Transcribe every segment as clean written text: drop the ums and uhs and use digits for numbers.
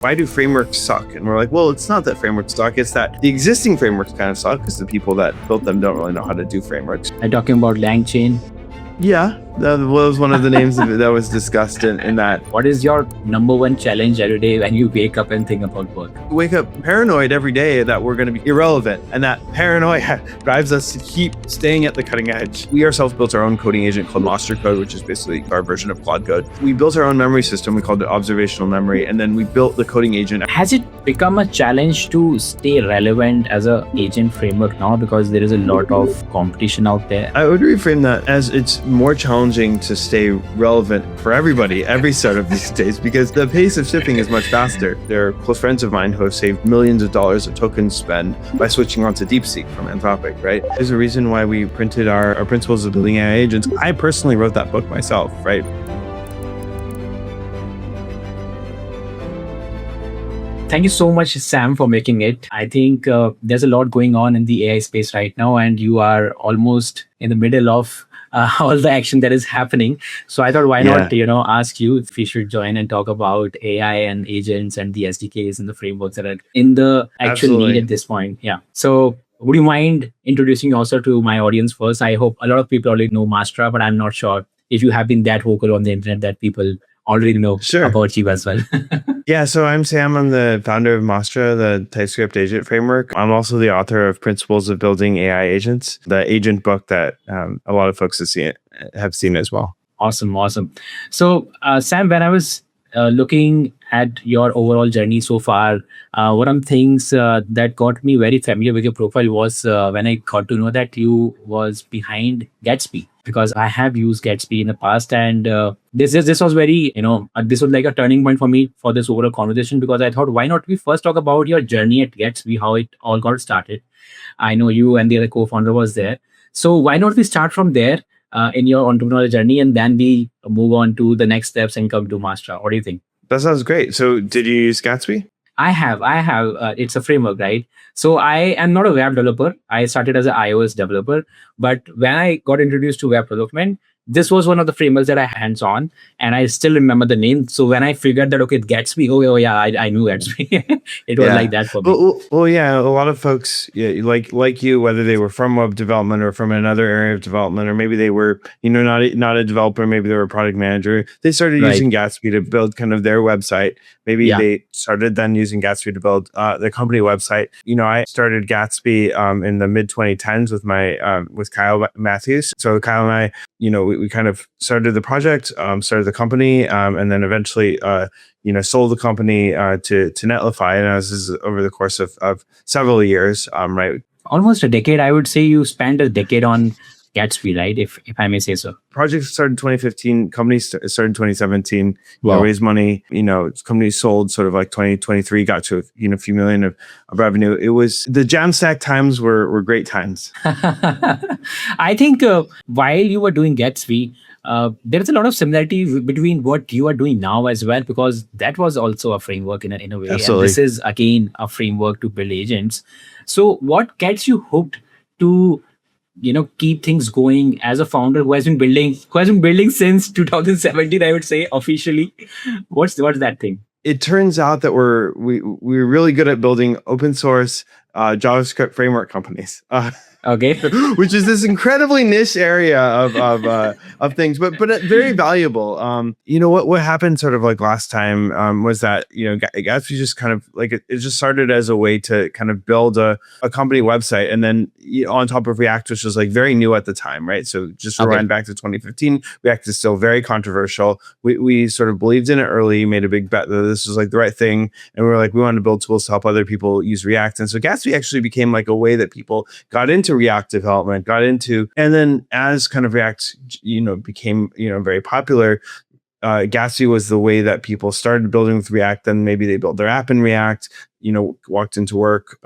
why do frameworks suck? And we're like, well, it's not that frameworks suck. It's that the existing frameworks kind of suck because the people that built them don't really know how to do frameworks. Are you talking about LangChain? Yeah, that was one of the names that was discussed in that. What is your number one challenge every day when you wake up and think about work? We wake up paranoid every day that we're going to be irrelevant. And that paranoia drives us to keep staying at the cutting edge. We ourselves built our own coding agent called Mastra Code, which is basically our version of Claude Code. We built our own memory system. We called it observational memory. And then we built the coding agent. Has it become a challenge to stay relevant as an agent framework now because there is a lot of competition out there? I would reframe that as it's more challenging to stay relevant for everybody, every startup these days, because the pace of shipping is much faster. There are close friends of mine who have saved millions of dollars of token spend by switching on to DeepSeek from Anthropic, right? There's a reason why we printed our principles of building AI agents. I personally wrote that book myself, right? Thank you so much, Sam, for making it. I think there's a lot going on in the AI space right now, and you are almost in the middle of all the action that is happening. So I thought, why not, ask you if we should join and talk about AI and agents and the SDKs and the frameworks that are in the actual need at this point. Yeah. So would you mind introducing yourself to my audience first? I hope a lot of people already know Mastra, but I'm not sure if you have been that vocal on the internet that people already know about you as well. Yeah, so I'm Sam. I'm the founder of Mastra, the TypeScript agent framework. I'm also the author of Principles of Building AI Agents, the agent book that a lot of folks have seen as well. Awesome. So, Sam, when I was looking at your overall journey so far, one of the things that got me very familiar with your profile was when I got to know that you was behind Gatsby, because I have used Gatsby in the past, and this was very, this was like a turning point for me for this overall conversation, because I thought, why not we first talk about your journey at Gatsby, how it all got started. I know you and the other co-founder was there, so why not we start from there in your entrepreneurial journey, and then we move on to the next steps and come to Mastra. What do you think? That sounds great. So did you use Gatsby? I have. It's a framework, right? So I am not a web developer. I started as an iOS developer, but when I got introduced to web development, this was one of the frameworks that I hands on, and I still remember the name. So when I figured that, okay, Gatsby, oh yeah, I knew Gatsby. It was like that for me. Well, yeah, a lot of folks, like you, whether they were from web development or from another area of development, or maybe they were, not a developer, maybe they were a product manager. They started using Gatsby to build kind of their website. Maybe they started then using Gatsby to build the company website. I started Gatsby in the mid 2010s with Kyle Matthews. So Kyle and I, we kind of started the project, started the company, and then eventually, sold the company to Netlify. And this is over the course of several years, right? Almost a decade. I would say you spent a decade on Gatsby, right? If I may say so. Project started in 2015. Company started in 2017. Wow. Raised money. Company sold sort of like 2023. Got to a few million of revenue. It was the Jamstack times were great times. I think while you were doing Gatsby, there is a lot of similarity between what you are doing now as well, because that was also a framework in a way. Absolutely. And this is again a framework to build agents. So what gets you hooked to keep things going as a founder who has been building since 2017, I would say, officially? What's that thing? It turns out that we're really good at building open source JavaScript framework companies. Okay. Which is this incredibly niche area of things, but very valuable. What happened sort of like last time was that Gatsby just kind of like it just started as a way to kind of build a company website, and then on top of React, which was like very new at the time, right? So just rewind back to 2015, React is still very controversial. We sort of believed in it early, made a big bet that this was like the right thing, and we were like, we wanted to build tools to help other people use React, and so Gatsby actually became like a way that people got into React development, and then as kind of React, became, very popular, Gatsby was the way that people started building with React. Then maybe they built their app in React, walked into work,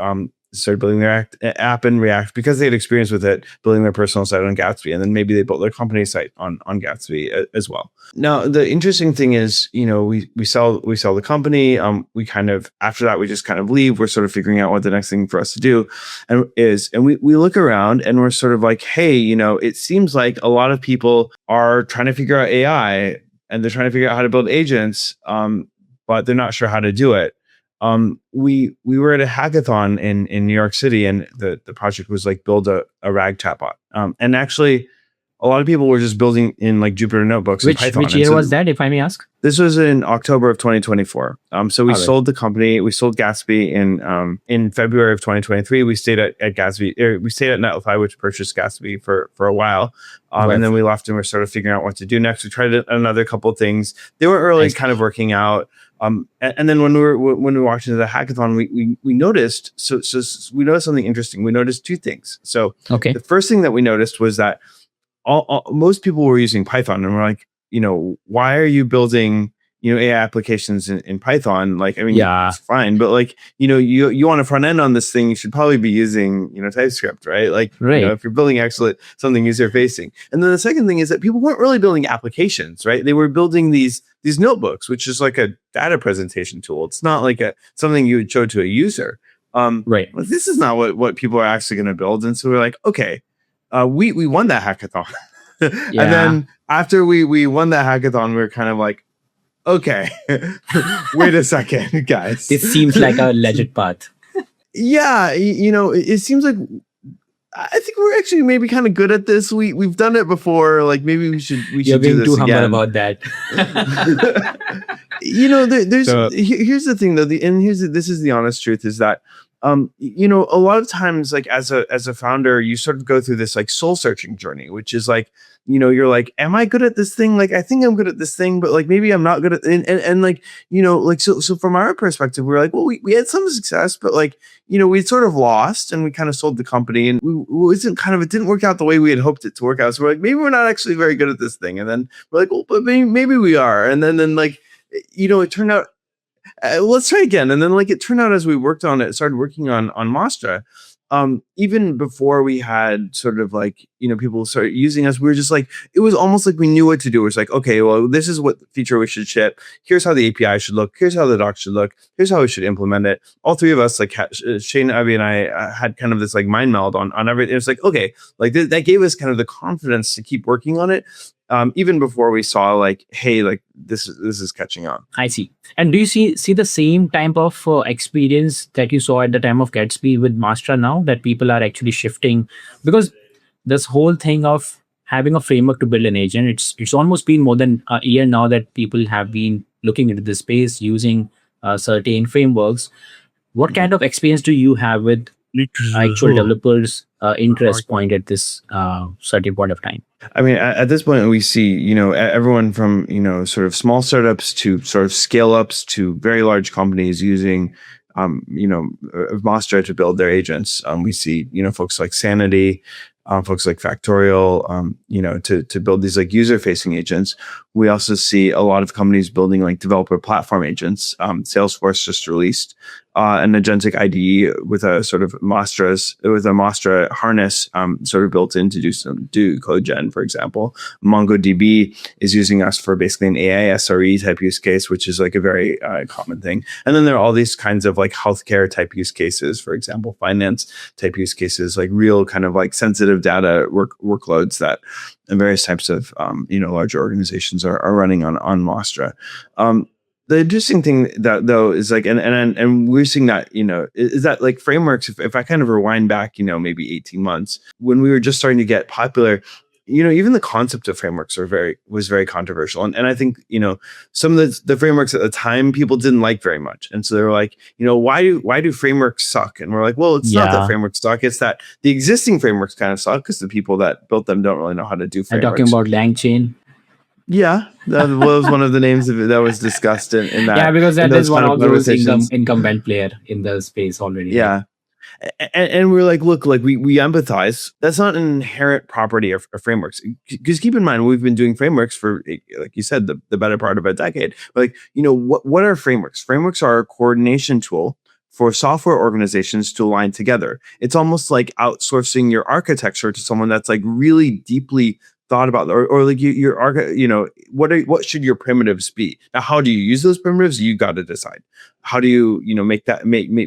started building their app in React because they had experience with it, building their personal site on Gatsby. And then maybe they built their company site on Gatsby as well. Now, the interesting thing is, we sell the company. We kind of, after that, we just kind of leave. We're sort of figuring out what the next thing for us to do and we look around and we're sort of like, hey, it seems like a lot of people are trying to figure out AI and they're trying to figure out how to build agents, but they're not sure how to do it. we were at a hackathon in New York City, and the project was like build a RAG chatbot. And actually, a lot of people were just building in like Jupyter notebooks and Python. Which year was that, if I may ask? This was in October of 2024. So we sold the company. We sold Gatsby in February of 2023. We stayed at Gatsby. We stayed at Netlify, which purchased Gatsby for a while. And then we left and we're sort of figuring out what to do next. We tried another couple of things. They weren't really kind of working out. And then when we walked into the hackathon, we noticed we noticed something interesting. We noticed two things. So the first thing that we noticed was that most people were using Python, and we're like, why are you building, AI applications in Python? Like, I mean, it's fine, but like, you want a front end on this thing, you should probably be using, TypeScript, right? Like, if you're building something user facing. And then the second thing is that people weren't really building applications, right? They were building these notebooks, which is like a data presentation tool. It's not like something you would show to a user. But this is not what people are actually going to build. And so we're like, okay, we won that hackathon. And then after we won that hackathon, we were kind of like, okay, wait a second, guys. This seems like a legit path. Yeah, it seems like I think we're actually maybe kind of good at this. We've done it before. Like maybe we should You're being do this too again. Humble about that. Here's the thing though, this is the honest truth is that a lot of times, like as a founder, you sort of go through this like soul searching journey, which is like, you're like, am I good at this thing? Like, I think I'm good at this thing, but like, maybe I'm not good at it. And like, so from our perspective, we're like, well, we had some success, but like, we sort of lost and we kind of sold the company and it didn't work out the way we had hoped it to work out. So we're like, maybe we're not actually very good at this thing. And then we're like, well, but maybe we are. And then like, it turned out, let's try again. And then like it turned out as we started working on Mastra, even before we had sort of like, people started using us, we were just like, it was almost like we knew what to do. It was like, okay, well, this is what feature we should ship. Here's how the API should look. Here's how the doc should look. Here's how we should implement it. All three of us, like Shane, Abby, and I had kind of this like mind meld on everything. It's like, okay, like that gave us kind of the confidence to keep working on it. Even before we saw like, hey, like this is catching on. I see. And do you see the same type of experience that you saw at the time of Gatsby with Mastra now, that people are actually shifting? Because this whole thing of having a framework to build an agent, it's almost been more than a year now that people have been looking into this space using certain frameworks. What kind of experience do you have with actual developers' interest point at this certain point of time? I mean, at this point, we see, everyone from, sort of small startups to sort of scale ups to very large companies using, Mastra to build their agents. We see, folks like Sanity, folks like Factorial, to build these like user facing agents. We also see a lot of companies building like developer platform agents. Salesforce just released an agentic IDE with a sort of Mastra harness sort of built in to do code gen, for example. MongoDB is using us for basically an AI SRE type use case, which is like a very common thing. And then there are all these kinds of like healthcare type use cases, for example, finance type use cases, like real kind of like sensitive data workloads that various types of larger organizations are running on Mastra. The interesting thing that though is like, and we're seeing that, is that like frameworks, if I kind of rewind back, maybe 18 months when we were just starting to get popular, even the concept of frameworks was very controversial. And I think, some of the frameworks at the time people didn't like very much. And so they were like, why do frameworks suck? And we're like, well, it's not that frameworks suck. It's that the existing frameworks kind of suck because the people that built them don't really know how to do frameworks. I'm talking about LangChain. Yeah, that was one of the names of it that was discussed in that. Yeah, because that is one of those incumbent player in the space already. Yeah. And we're like, look, like we empathize. That's not an inherent property of frameworks. Because keep in mind, we've been doing frameworks for, like you said, the better part of a decade. But like, what are frameworks? Frameworks are a coordination tool for software organizations to align together. It's almost like outsourcing your architecture to someone that's like really deeply thought about, or like what should your primitives be? Now, how do you use those primitives? You got to decide. How do you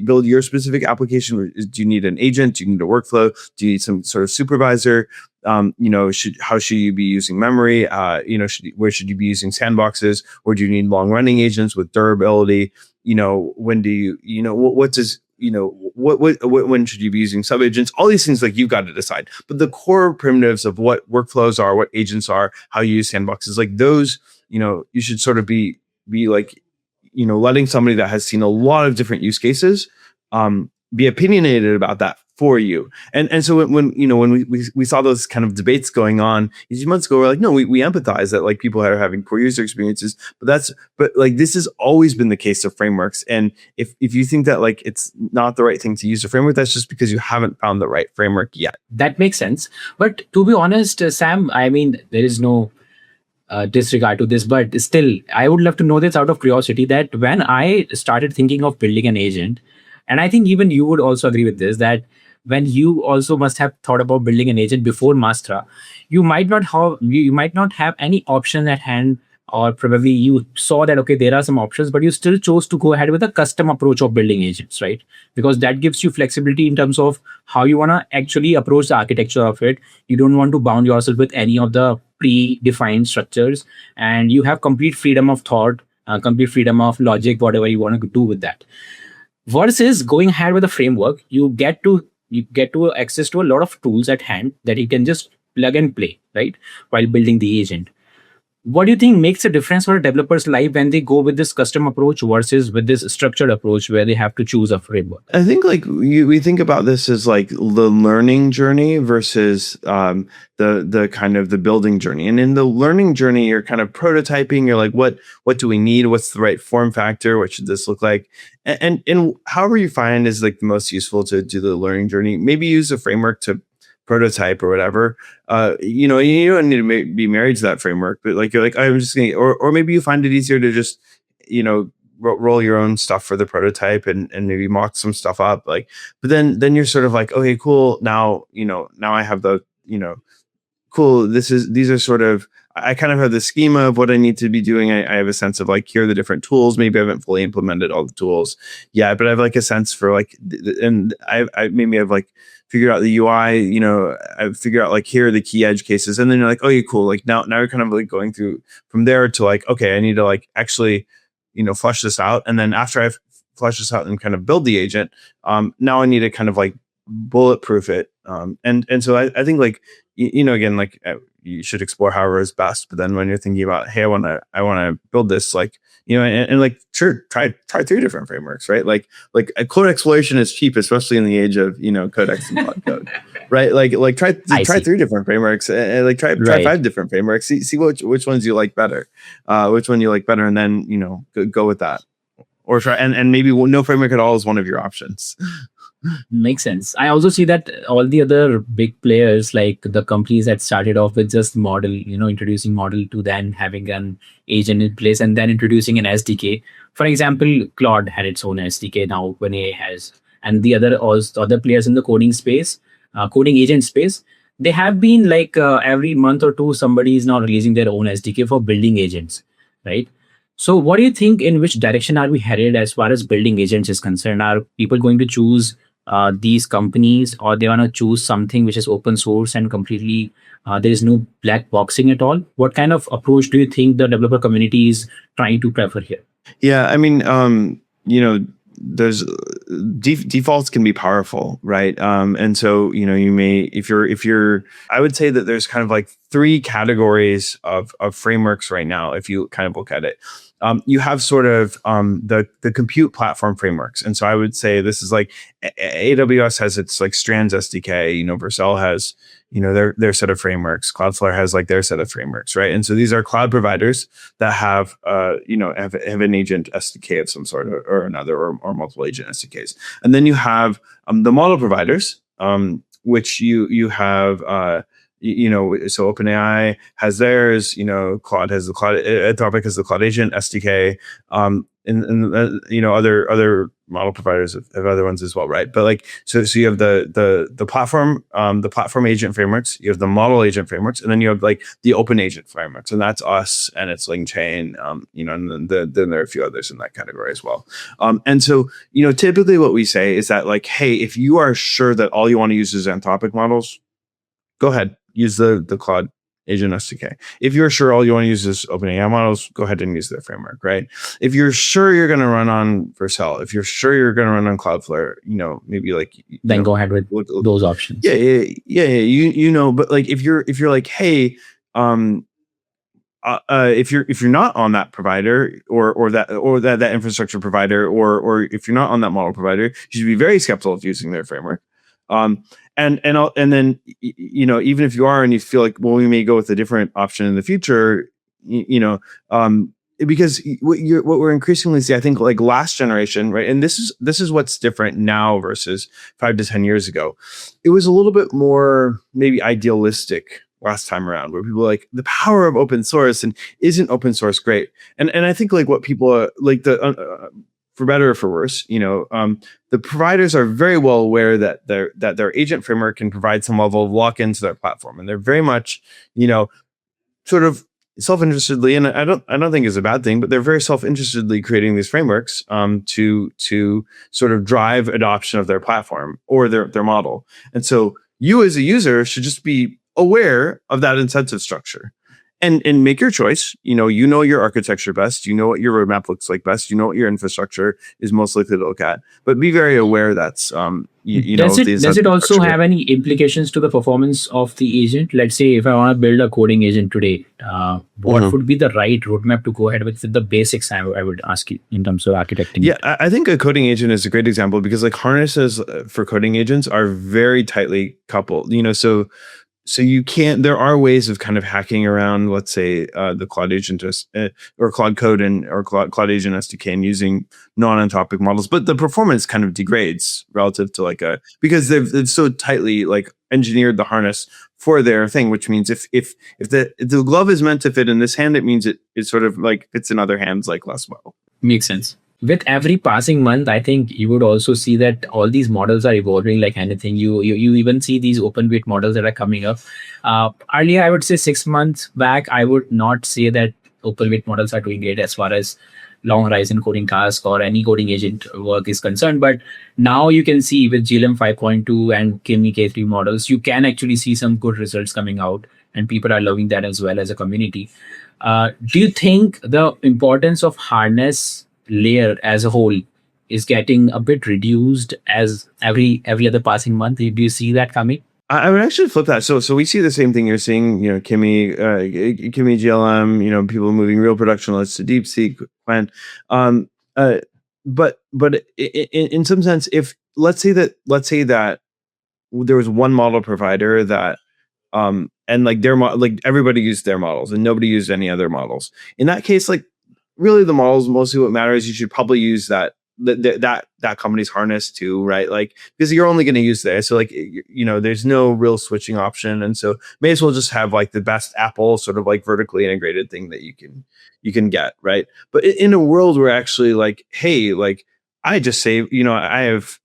build your specific application? Do you need an agent? Do you need a workflow? Do you need some sort of supervisor? How should you be using memory? Where should you be using sandboxes? Or do you need long running agents with durability? when do you, what does, when should you be using subagents? All these things, like, you've got to decide. But the core primitives of what workflows are, what agents are, how you use sandboxes, like those, you should sort of be like, letting somebody that has seen a lot of different use cases, be opinionated about that for you. And so when we saw those kind of debates going on a few months ago, we're like, no, we empathize that, like, people are having poor user experiences, but like, this has always been the case of frameworks. And if you think that, like, it's not the right thing to use a framework, that's just because you haven't found the right framework yet. That makes sense. But to be honest, Sam, I mean, there is no disregard to this, but still, I would love to know this out of curiosity, that when I started thinking of building an agent, and I think even you would also agree with this, that when you also must have thought about building an agent before Mastra, you might not have any option at hand, or probably you saw that, okay, there are some options, but you still chose to go ahead with a custom approach of building agents, right? Because that gives you flexibility in terms of how you want to actually approach the architecture of it. You don't want to bound yourself with any of the predefined structures, and you have complete freedom of thought, complete freedom of logic, whatever you want to do with that. Versus going ahead with a framework, you get to access to a lot of tools at hand that you can just plug and play, right, while building the agent. What do you think makes a difference for a developer's life when they go with this custom approach versus with this structured approach where they have to choose a framework? I think, like, we think about this as like the learning journey versus the kind of the building journey. And in the learning journey, you're kind of prototyping. You're like, what do we need? What's the right form factor? What should this look like? And however you find is like the most useful to do the learning journey. Maybe use a framework to prototype or whatever. You don't need to be married to that framework, but like, you're like, I'm just gonna, or maybe you find it easier to just, roll your own stuff for the prototype and maybe mock some stuff up. Like, but then you're sort of like, okay, cool. Now I have the, cool. These are sort of, I kind of have the schema of what I need to be doing. I have a sense of, like, here are the different tools. Maybe I haven't fully implemented all the tools yet, but I have like a sense for, like, and I maybe I've like figured out the UI, I figure out, like, here are the key edge cases. And then you're like, oh, yeah, cool. Like, now you're kind of like going through from there to, like, okay, I need to, like, actually, flush this out. And then after I've flushed this out and kind of build the agent, now I need to kind of like bulletproof it. And so I think, like, again, like, you should explore however is best. But then when you're thinking about, hey, I want to build this, like, and like, sure, try 3 different frameworks, right? Like a code exploration is cheap, especially in the age of, Codex and Plot Code, right? Like try 3 different frameworks, and like try 5 different frameworks. See which ones you like better, and then, go with that, or try and maybe no framework at all is one of your options. Makes sense. I also see that all the other big players, like the companies that started off with just model, introducing model, to then having an agent in place and then introducing an SDK. For example, Claude had its own SDK. Now OpenAI has, and the other players in the coding space, coding agent space, they have been like every month or two, somebody is now releasing their own SDK for building agents, right? So what do you think, in which direction are we headed as far as building agents is concerned? Are people going to choose these companies, or they want to choose something which is open source and completely there is no black boxing at all? What kind of approach do you think the developer community is trying to prefer here? Yeah, I mean, there's defaults can be powerful, right? And so, you may, if you're, I would say that there's kind of like 3 categories of frameworks right now, if you kind of look at it. You have sort of the compute platform frameworks. And so I would say this is like AWS has its like Strands SDK, Vercel has, their set of frameworks. Cloudflare has like their set of frameworks, right? And so these are cloud providers that have, have an agent SDK of some sort or another, or multiple agent SDKs. And then you have the model providers, which you have, so OpenAI has theirs, Claude has the Claude, Anthropic has the Claude Agent SDK, and other model providers have other ones as well, right? But like, so you have the platform agent frameworks, you have the model agent frameworks, and then you have like the open agent frameworks, and that's us, and it's LangChain, and then there are a few others in that category as well. And so, typically what we say is that, like, hey, if you are sure that all you want to use is Anthropic models, go ahead, use the Claude Agent SDK. If you're sure all you want to use is OpenAI models, go ahead and use their framework, right? If you're sure you're going to run on Vercel, if you're sure you're going to run on Cloudflare, maybe like then go ahead with those options. Yeah. But like if you're like, hey, if you're not on that provider or that infrastructure provider or if you're not on that model provider, you should be very skeptical of using their framework. And then even if you are and you feel like, well, we may go with a different option in the future, because what we're increasingly see, I think, like last generation, right? And this is what's different now versus 5 to 10 years ago. It was a little bit more maybe idealistic last time around, where people are like, the power of open source, and isn't open source great? And I think like what people are like, the for better or for worse, the providers are very well aware that their agent framework can provide some level of lock-in to their platform, and they're very much, sort of self-interestedly, and I don't think it's a bad thing, but they're very self-interestedly creating these frameworks to sort of drive adoption of their platform or their model. And so you as a user should just be aware of that incentive structure and make your choice. Your architecture best, what your roadmap looks like best, what your infrastructure is most likely to look at, but be very aware that's does it also have any implications to the performance of the agent? Let's say if I want to build a coding agent today, what would be the right roadmap to go ahead with the basics? I would ask you in terms of architecting. Yeah, I think a coding agent is a great example, because like harnesses for coding agents are very tightly coupled. So you can't. There are ways of kind of hacking around, let's say, the Cloud Agent or Cloud Code or Cloud Agent SDK, and using non-entropic models, but the performance kind of degrades relative to because they've so tightly like engineered the harness for their thing. Which means if the glove is meant to fit in this hand, it means it sort of like fits in other hands like less well. Makes sense. With every passing month, I think you would also see that all these models are evolving like anything. You even see these open weight models that are coming up. Earlier, I would say 6 months back, I would not say that open weight models are doing great as far as long horizon coding task or any coding agent work is concerned. But now you can see with GLM 5.2 and Kimi K3 models, you can actually see some good results coming out, and people are loving that as well as a community. Do you think the importance of harness layer as a whole is getting a bit reduced as every other passing month? Do you see that coming? I would actually flip that. So we see the same thing you're seeing. Kimi GLM. People moving real production loads to DeepSeek. But in some sense, if let's say that there was one model provider that and like everybody used their models and nobody used any other models. In that case, like, really the models mostly what matters. You should probably use that company's harness too, right? Like, because you're only going to use there. So like, there's no real switching option. And so may as well just have like the best Apple sort of like vertically integrated thing that you can get, right? But in a world where actually like, hey, like I just saved, I have,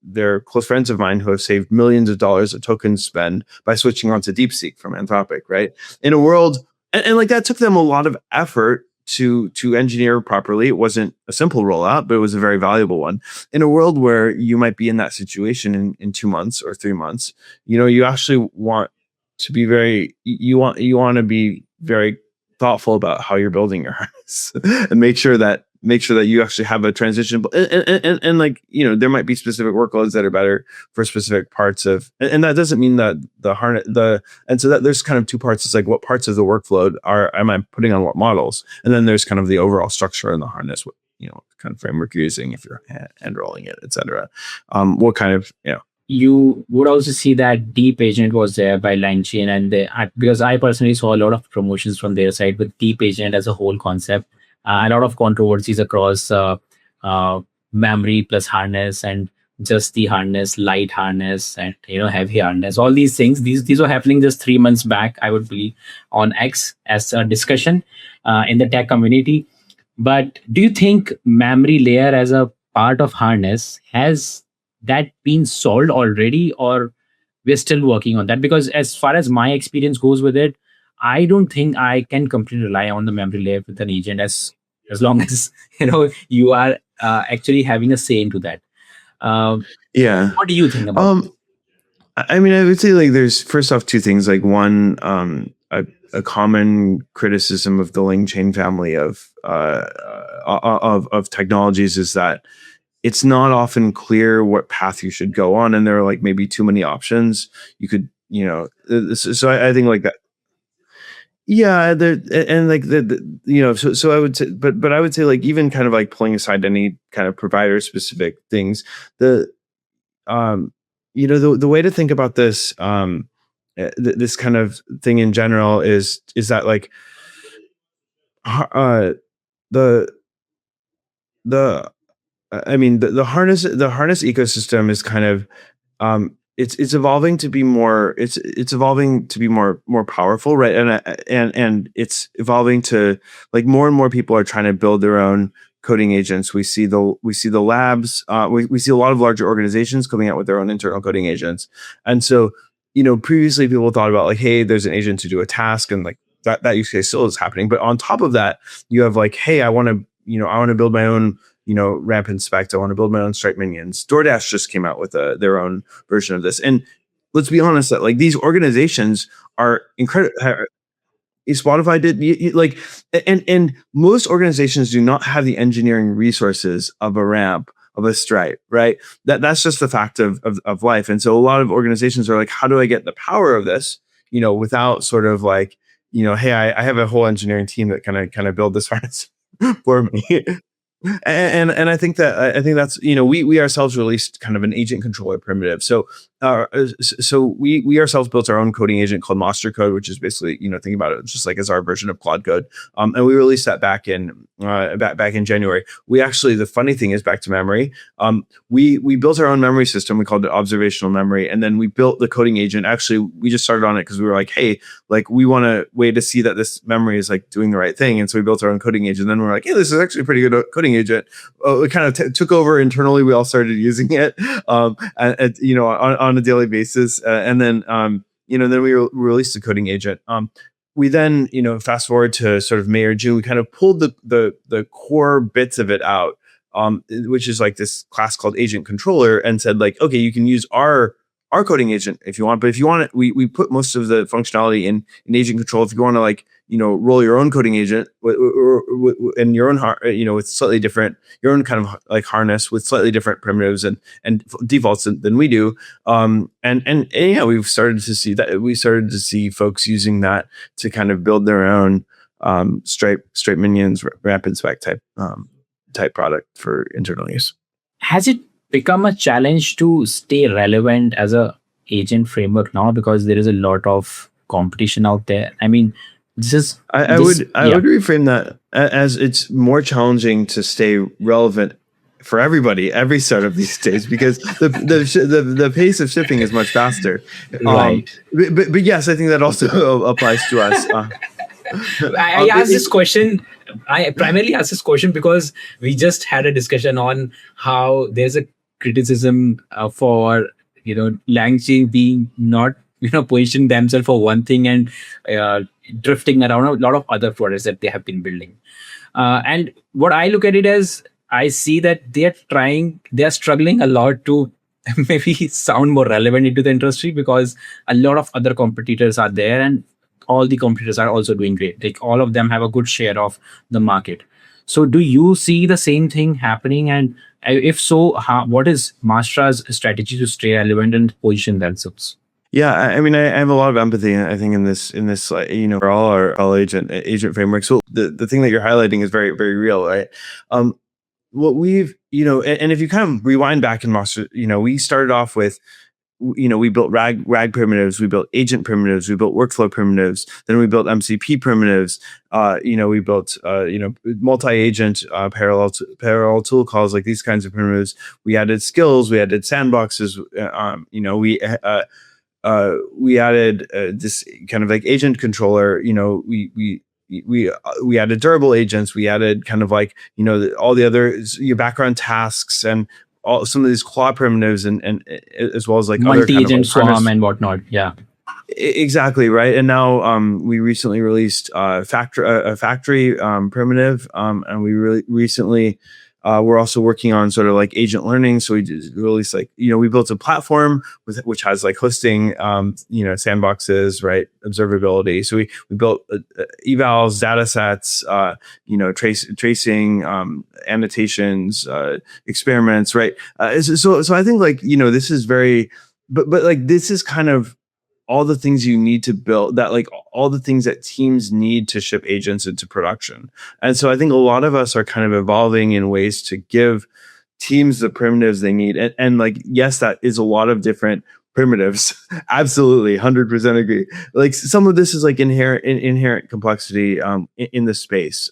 they're close friends of mine who have saved millions of dollars of token spend by switching onto DeepSeek from Anthropic, right? In a world, and like that took them a lot of effort to engineer properly. It wasn't a simple rollout, but it was a very valuable one. In a world where you might be in that situation in 2 months or 3 months, you actually want to be you want to be very thoughtful about how you're building your harness and make sure that you actually have a transition. And like, there might be specific workloads that are better for specific parts of, and that doesn't mean that the harness, and so that there's kind of two parts. It's like, what parts of the workload am I putting on what models? And then there's kind of the overall structure in the harness, what kind of framework you're using, if you're hand rolling it, etc. What kind of, You would also see that Deep Agent was there by LangChain, and because I personally saw a lot of promotions from their side with Deep Agent as a whole concept. A lot of controversies across memory plus harness, and just the harness, light harness, and heavy harness. All these things, these were happening just 3 months back, I would believe, on X as a discussion in the tech community. But do you think memory layer as a part of harness, has that been solved already, or we're still working on that? Because as far as my experience goes with it, I don't think I can completely rely on the memory layer with an agent as long as you are actually having a say into that. Yeah. What do you think about it? I mean, I would say like there's first off two things. Like one, a common criticism of the LangChain family of technologies is that it's not often clear what path you should go on, and there are like maybe too many options. You could, so I think like that. Yeah, and like so I would say, but I would say like even kind of like pulling aside any kind of provider specific things, the the way to think about this this kind of thing in general is that like the the I mean the harness ecosystem is kind of it's evolving to be more it's evolving to be more powerful, right? And it's evolving to like more and more people are trying to build their own coding agents. We see the labs, we see a lot of larger organizations coming out with their own internal coding agents. And so, previously people thought about like, hey, there's an agent to do a task, and like that use case still is happening. But on top of that, you have like, hey, I want to build my own ramp inspect. I want to build my own Stripe minions. DoorDash just came out with their own version of this. And let's be honest that like these organizations are incredible. Spotify did like, and most organizations do not have the engineering resources of a ramp, of a Stripe, right? That's just the fact of life. And so a lot of organizations are like, how do I get the power of this, without sort of like, hey, I have a whole engineering team that kind of build this harness for me. And I think that's we ourselves released kind of an agent controller primitive. So we ourselves built our own coding agent called Mastra Code, which is basically think about it just like as our version of Claude Code. And we released that back in January. We actually, the funny thing is, back to memory, we built our own memory system. We called it observational memory, and then we built the coding agent. Actually, we just started on it because we were like, hey, like we want a way to see that this memory is like doing the right thing, and so we built our own coding agent. And then we're like, hey, this is actually a pretty good coding agent. It kind of took over internally. We all started using it, on a daily basis, and then then we released the coding agent. We then fast forward to sort of May or June. We kind of pulled the core bits of it out, which is like this class called agent controller, and said like, okay, you can use our coding agent if you want, but if you want it, we put most of the functionality in agent control. If you want to like roll your own coding agent and your own with slightly different, your own kind of like harness with slightly different primitives and defaults than we do, and we've started to see that. We started to see folks using that to kind of build their own Stripe minions, ramp inspect type product for internal use. Has it become a challenge to stay relevant as a agent framework now, because there is a lot of competition out there? I mean, I would reframe that as it's more challenging to stay relevant for everybody, every startup these days, because the pace of shipping is much faster. Right. But yes, I think that also applies to us. I asked this question. I primarily asked this question because we just had a discussion on how there's a criticism for LangChain being not positioning themselves for one thing and drifting around a lot of other products that they have been building. And what I look at it as, I see that they are struggling a lot to maybe sound more relevant into the industry, because a lot of other competitors are there, and all the competitors are also doing great. Like all of them have a good share of the market. So do you see the same thing happening? And if so, what is Mastra's strategy to stay relevant and position themselves? Yeah, I mean, I have a lot of empathy, I think, in this, for all our agent frameworks. So the thing that you're highlighting is very, very real, right? What we've, and if you kind of rewind back in Mastra, we started off with, we built RAG primitives, we built agent primitives, we built workflow primitives, then we built MCP primitives. We built, multi-agent parallel tool calls, like these kinds of primitives. We added skills, we added sandboxes. We added this kind of like agent controller. We added durable agents. We added kind of like all the other your background tasks and all some of these Claude primitives and as well as like multi-agent kind of swarm and whatnot. Yeah, exactly right. And now we recently released a factory primitive, and we really recently We're also working on sort of like agent learning. So we just released like, we built a platform which has like hosting, sandboxes, right? Observability. So we built evals, data sets, tracing, annotations, experiments, right? So I think like, this is very, but like this is kind of all the things you need to build, that like all the things that teams need to ship agents into production. And so I think a lot of us are kind of evolving in ways to give teams the primitives they need. And like, yes, that is a lot of different primitives. Absolutely. 100% agree. Like some of this is like inherent complexity in the space.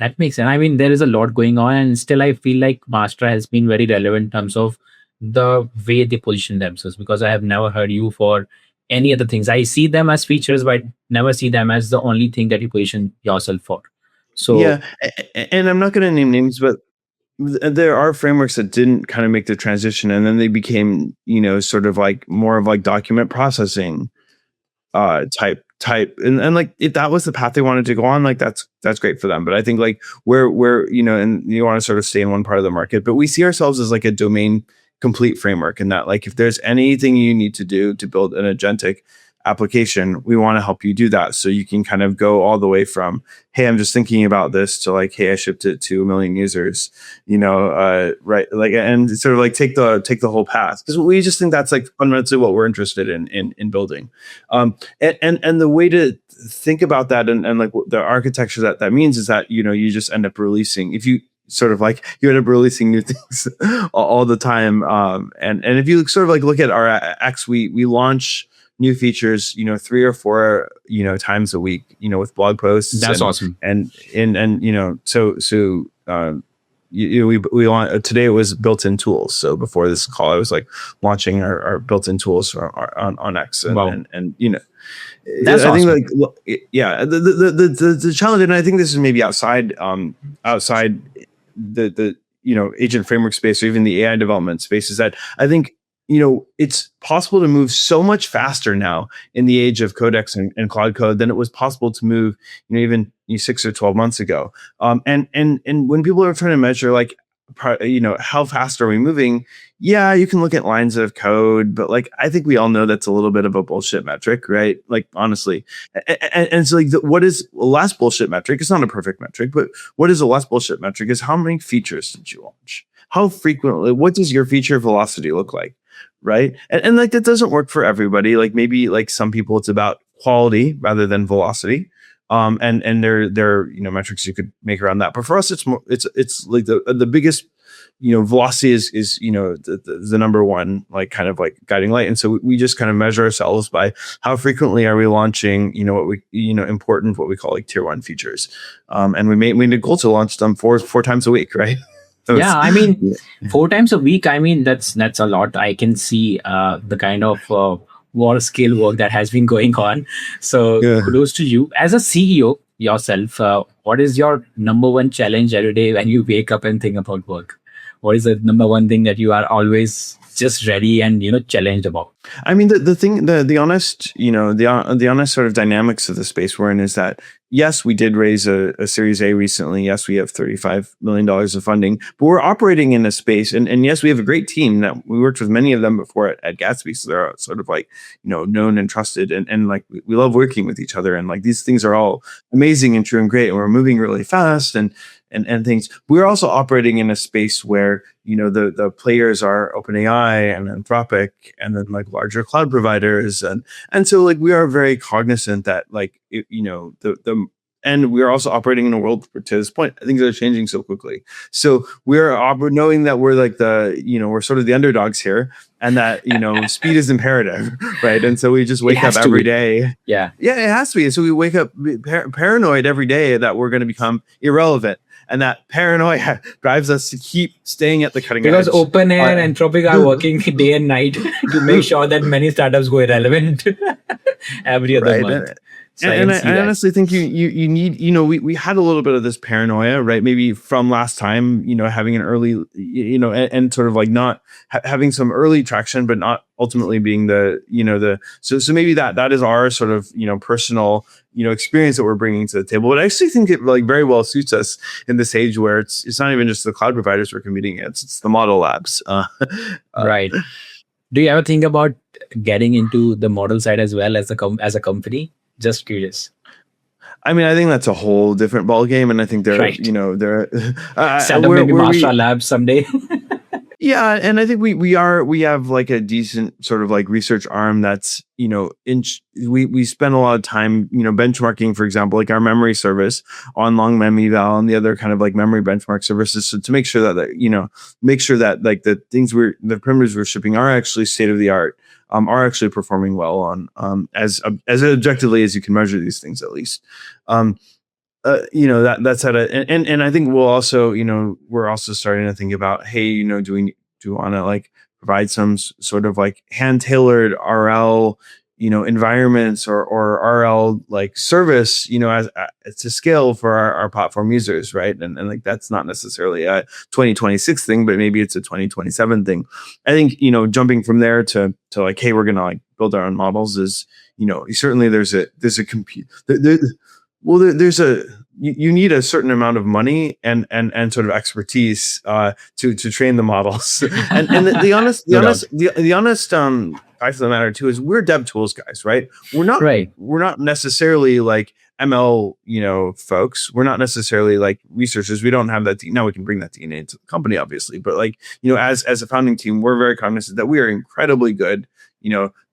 That makes sense. I mean, there is a lot going on, and still, I feel like Mastra has been very relevant in terms of the way they position themselves. Because I have never heard you for any other things. I see them as features, but never see them as the only thing that you position yourself for. So Yeah. And I'm not going to name names, but there are frameworks that didn't kind of make the transition, and then they became, sort of like more of like document processing type and like if that was the path they wanted to go on, like that's great for them. But I think like we're and you want to sort of stay in one part of the market, but we see ourselves as like a domain complete framework, and that like if there's anything you need to do to build an agentic application, we want to help you do that. So you can kind of go all the way from, hey, I'm just thinking about this, to like, hey, I shipped it to 1 million users, right? Like, and sort of like take the whole path, because we just think that's like fundamentally what we're interested in building. And the way to think about that and like the architecture that means is that, you just end up releasing, if you sort of like, you end up releasing new things all the time. And if you sort of like look at our X, we launch new features, 3 or 4, times a week, with blog posts. that's awesome. And we want, today it was built-in tools. So before this call, I was like launching our built-in tools on X, and, Wow. and That's I think awesome. like, yeah, the challenge, and I think this is maybe outside the agent framework space or even the AI development space, is that I think it's possible to move so much faster now in the age of Codex and Cloud Code than it was possible to move, even 6 or 12 months ago. And when people are trying to measure like, how fast are we moving? Yeah, you can look at lines of code, but like, I think we all know that's a little bit of a bullshit metric, right? Like, honestly. And so like, what is a less bullshit metric? It's not a perfect metric, but what is a less bullshit metric is how many features did you launch? How frequently, what does your feature velocity look like? Right. And like, that doesn't work for everybody. Like maybe like some people it's about quality rather than velocity. And there metrics you could make around that. But for us, it's more, it's like the biggest, velocity is the number one, like kind of like guiding light. And so we just kind of measure ourselves by how frequently are we launching, what we, important, what we call like tier 1 features. And we made a goal to launch them four times a week. Right. So yeah, I mean, 4 times a week. I mean, that's a lot. I can see the kind of war scale work that has been going on. So kudos to you as a CEO yourself. What is your number one challenge every day when you wake up and think about work? What is the number one thing that you are always just ready and challenged about? I mean, the honest, the honest sort of dynamics of the space we're in is that, yes, we did raise a Series A recently. Yes, we have $35 million of funding, but we're operating in a space, and yes, we have a great team that we worked with many of them before at Gatsby. So they're sort of like, known and trusted, and like we love working with each other. And like these things are all amazing and true and great. And we're moving really fast and things. We're also operating in a space where, the players are OpenAI and Anthropic, and then like larger cloud providers. And so like, we are very cognizant that like, and we are also operating in a world, to this point, things are changing so quickly. So we're knowing that we're like we're sort of the underdogs here, and that, speed is imperative, right? And so we just wake up every day. Yeah, it has to be. So we wake up paranoid every day that we're going to become irrelevant. And that paranoia drives us to keep staying at the cutting edge. Because OpenAI and Anthropic are working day and night to make sure that many startups go irrelevant every other month. So I can see I that. honestly think you need, we had a little bit of this paranoia, right? Maybe from last time, having an early, and sort of like not having some early traction, but not ultimately being so maybe that is our sort of, personal, experience that we're bringing to the table. But I actually think it like very well suits us in this age where it's not even just the cloud providers we're competing against, it's the model labs. Right. Do you ever think about getting into the model side as well as as a company? Just curious. I mean, I think that's a whole different ball game, and I think Right. they're Set up where maybe we Mastra Labs someday. yeah, and I think we have like a decent sort of like research arm that's we spend a lot of time benchmarking, for example, like our memory service on long memory val and the other kind of like memory benchmark services, so to make sure that make sure that like the primitives we're shipping are actually state of the art, are actually performing well on as objectively as you can measure these things, at least. That's at and I think we'll also, we're also starting to think about, hey, do we want to like provide some sort of like hand tailored RL, environments or RL like service, as to scale for our platform users, right? And like that's not necessarily a 2026 thing, but maybe it's a 2027 thing. I think jumping from there to like, hey, we're gonna like build our own models is, certainly there's a compute there's a you need a certain amount of money and sort of expertise to train the models. And the honest No doubt. fact of the matter too is we're dev tools guys, right? Right. We're not necessarily like ML folks. We're not necessarily like researchers. We don't have that now we can bring that DNA into the company, obviously, but like as a founding team, we're very cognizant that we are incredibly good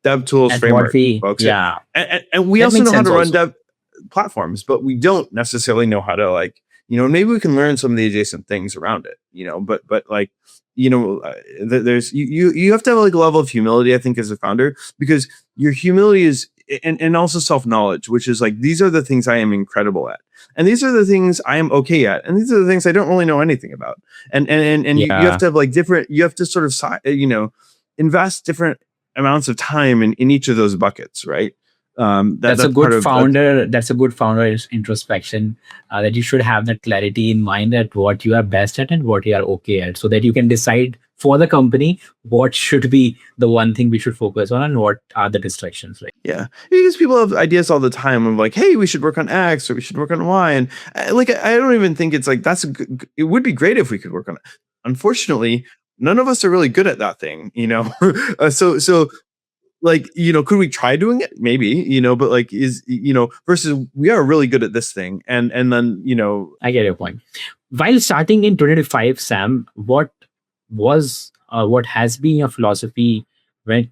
dev tools And what framework we, folks. yeah, And we that also makes know how sense to run also. dev platforms, but we don't necessarily know how to like, maybe we can learn some of the adjacent things around it, but like, there's you have to have like a level of humility, I think, as a founder, because your humility is and also self-knowledge, which is like, these are the things I am incredible at, and these are the things I am okay at, and these are the things I don't really know anything about. And you have Yeah. to have like different, you have to sort of invest different amounts of time in each of those buckets, right? That's a That's part good of that. founder. That's a good founder introspection, that you should have that clarity in mind at what you are best at and what you are okay at, so that you can decide for the company what should be the one thing we should focus on and what are the distractions. Right. Yeah, because people have ideas all the time of like, hey, we should work on X or we should work on Y, and I don't even think it's like it would be great if we could work on it. Unfortunately, none of us are really good at that thing, so like, could we try doing it? Maybe, but like versus we are really good at this thing, and then I get your point. While starting in 2025, Sam, what has been your philosophy when it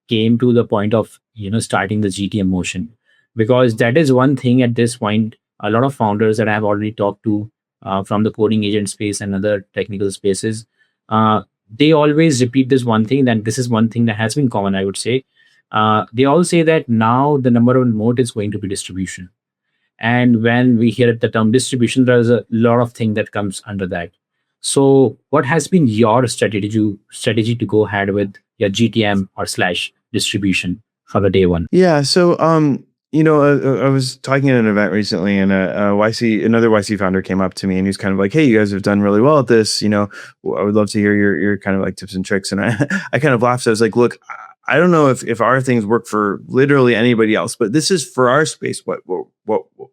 came to the point of starting the GTM motion? Because that is one thing at this point. A lot of founders that I have already talked to, from the coding agent space and other technical spaces, they always repeat this one thing. That this is one thing that has been common, I would say. They all say that now the number one mode is going to be distribution. And when we hear the term distribution, there's a lot of thing that comes under that. So what has been your strategy to go ahead with your GTM or slash distribution for the day one? Yeah. So, I was talking at an event recently, and another YC founder came up to me, and he's kind of like, "Hey, you guys have done really well at this. I would love to hear your kind of like tips and tricks." And I kind of laughed. I was like, "Look, I don't know if our things work for literally anybody else, but this is for our space. What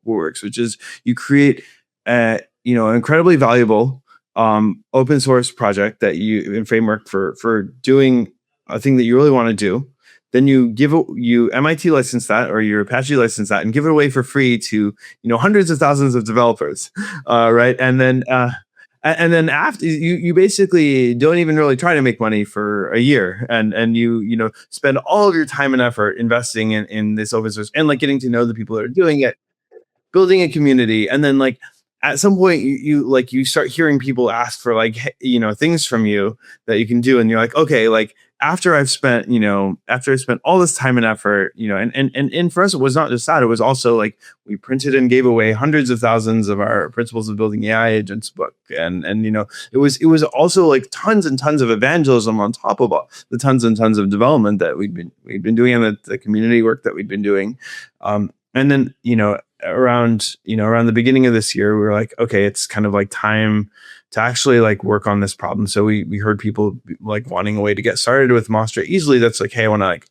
works, which is you create, an incredibly valuable, open source project that in framework for doing a thing that you really want to do." Then you MIT license that or your Apache license that and give it away for free to hundreds of thousands of developers, right? And then after you basically don't even really try to make money for a year, and you spend all of your time and effort investing in this open source and like getting to know the people that are doing it, building a community, and then like at some point you start hearing people ask for like things from you that you can do, and you're like, okay, like after I spent all this time and effort, and for us it was not just that, it was also like we printed and gave away hundreds of thousands of our Principles of Building AI Agents book, and it was also like tons and tons of evangelism on top of all the tons and tons of development that we'd been doing, and the community work that we'd been doing. And then, around the beginning of this year, we were like, okay, it's kind of like time to actually like work on this problem. So we heard people like wanting a way to get started with Mastra easily. That's like, hey, I want to like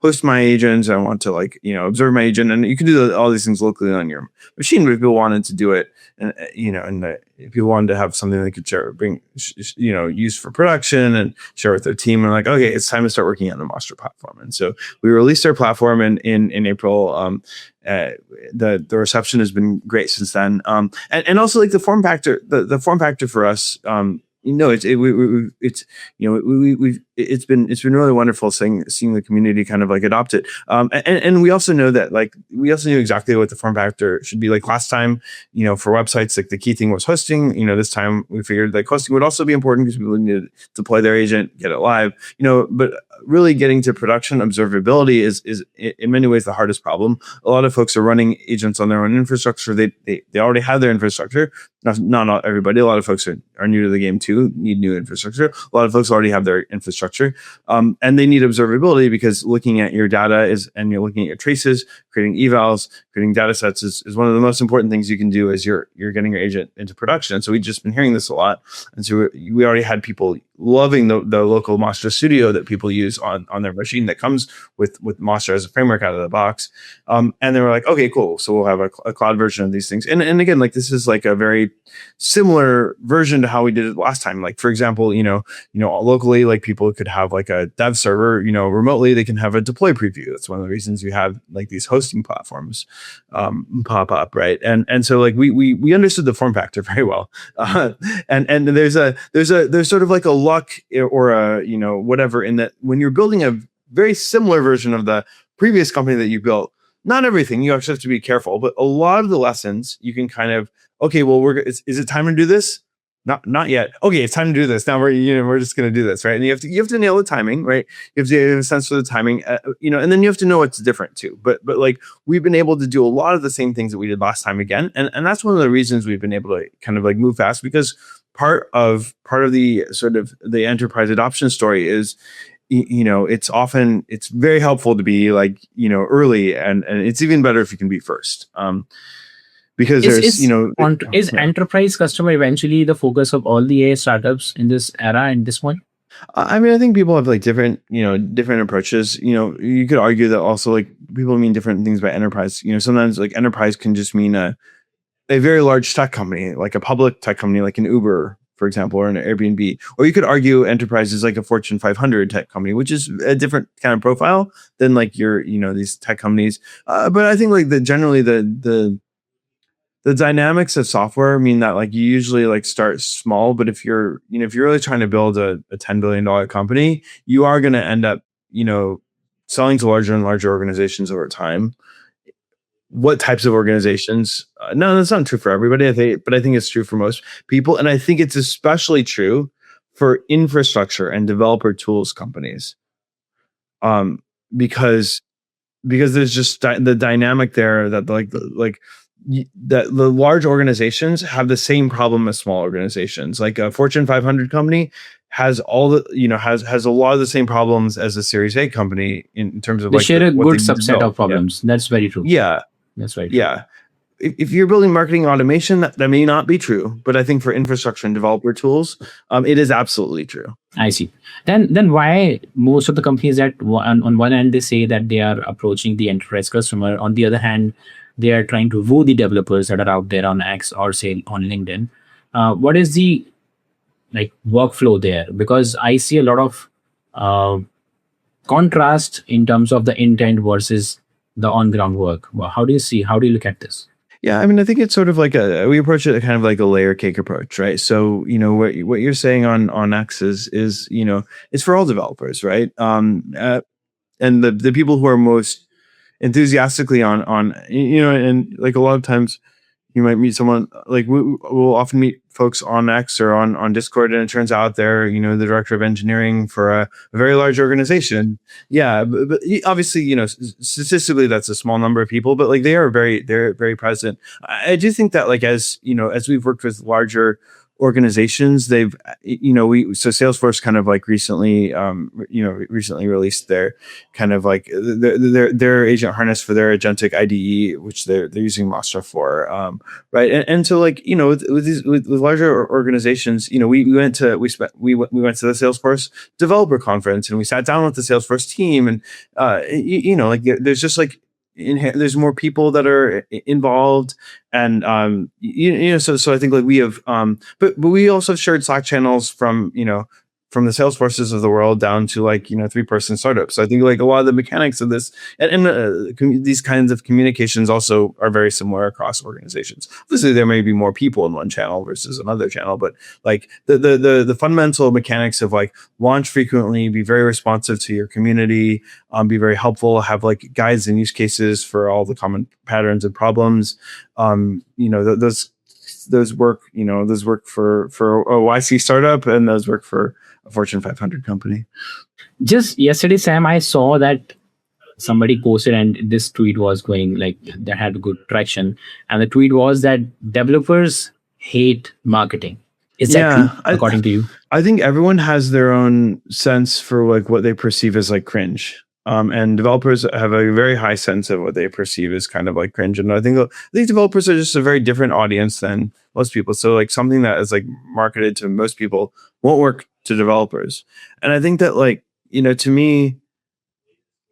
host my agents. I want to like, observe my agent, and you can do all these things locally on your machine. But if people wanted to do it, and if people wanted to have something they could share, use for production and share with their team, and like, okay, it's time to start working on the Mastra platform. And so we released our platform in April. The reception has been great since then. And also like the form factor, the form factor for us, it's been really wonderful seeing the community kind of like adopt it. And we also know that like we also knew exactly what the form factor should be. Like last time, for websites, like the key thing was hosting. This time we figured like hosting would also be important because people need to deploy their agent, get it live. But really getting to production observability is in many ways the hardest problem. A lot of folks are running agents on their own infrastructure. They already have their infrastructure. Not everybody. A lot of folks are new to the game too, need new infrastructure. A lot of folks already have their infrastructure. And they need observability because looking at your data and you're looking at your traces, creating evals, creating data sets is one of the most important things you can do as you're getting your agent into production. And so we've just been hearing this a lot. And so we already had people loving the local Mastra studio that people use on their machine that comes with Mastra as a framework out of the box. And they were like, okay, cool. So we'll have a cloud version of these things. And again, like this is like a very similar version to how we did it last time. Like for example, locally, like people could have like a dev server, remotely, they can have a deploy preview. That's one of the reasons you have like these hosting platforms pop up, right? And so like we understood the form factor very well. And there's sort of like a luck or a whatever in that when you're building a very similar version of the previous company that you built, not everything, you actually have to be careful, but a lot of the lessons you can kind of, okay, well, is it time to do this? Not yet. Okay, it's time to do this. Now we're just going to do this, right? And you have to nail the timing, right? You have to have a sense for the timing, and then you have to know what's different too. But like we've been able to do a lot of the same things that we did last time again, and that's one of the reasons we've been able to kind of like move fast, because part of the sort of the enterprise adoption story is, it's very helpful to be like early, and it's even better if you can be first. Because is enterprise customer eventually the focus of all the AI startups in this era and this one? I mean, I think people have like different approaches. You could argue that also like people mean different things by enterprise. Sometimes like enterprise can just mean a very large tech company, like a public tech company, like an Uber, for example, or an Airbnb. Or you could argue enterprise is like a Fortune 500 tech company, which is a different kind of profile than like your, these tech companies. But I think like generally the dynamics of software mean that like you usually like start small, but if you're really trying to build a $10 billion company, you are going to end up, selling to larger and larger organizations over time. What types of organizations? No, that's not true for everybody. But I think it's true for most people. And I think it's especially true for infrastructure and developer tools companies. Because there's just the dynamic there that that the large organizations have the same problem as small organizations. Like a Fortune 500 company has all the has a lot of the same problems as a Series A company in terms of they like share a good subset of problems. Yeah. That's very true. Yeah, that's right. Yeah, if you're building marketing automation, that may not be true, but I think for infrastructure and developer tools, it is absolutely true. I see. Then why most of the companies that on one hand they say that they are approaching the enterprise customer, on the other hand they are trying to woo the developers that are out there on X or say on LinkedIn. What is the like workflow there? Because I see a lot of contrast in terms of the intent versus the on-ground work. Well, how do you look at this? Yeah, I mean, I think it's sort of like we approach it kind of like a layer cake approach, right? So, what you're saying on X is it's for all developers, right? And the people who are most enthusiastically on and like a lot of times you might meet someone like we'll often meet folks on X or on Discord, and it turns out they're the director of engineering for a very large organization. Yeah, but obviously statistically that's a small number of people, but like they're very present. I do think that like as we've worked with larger organizations, they've, so Salesforce kind of like recently released their kind of like their agent harness for their agentic IDE, which they're using Mastra for, right? And so like, with larger organizations, we went to the Salesforce developer conference, and we sat down with the Salesforce team, and like there's just like there's more people that are involved, and so I think like we have but we also have shared Slack channels from from the Salesforces of the world down to like 3-person startups. So I think like a lot of the mechanics of this and these kinds of communications also are very similar across organizations. Obviously, there may be more people in one channel versus another channel, but like the fundamental mechanics of like launch frequently, be very responsive to your community, be very helpful, have like guides and use cases for all the common patterns and problems. Those work for a YC startup, and those work for a Fortune 500 company. Just yesterday, Sam, I saw that somebody posted, and this tweet was going like that had good traction. And the tweet was that developers hate marketing. Is that true, according to you? I think everyone has their own sense for like what they perceive as like cringe. And developers have a very high sense of what they perceive as kind of like cringe. And I think developers are just a very different audience than most people. So like something that is like marketed to most people won't work to developers. And I think that like, to me,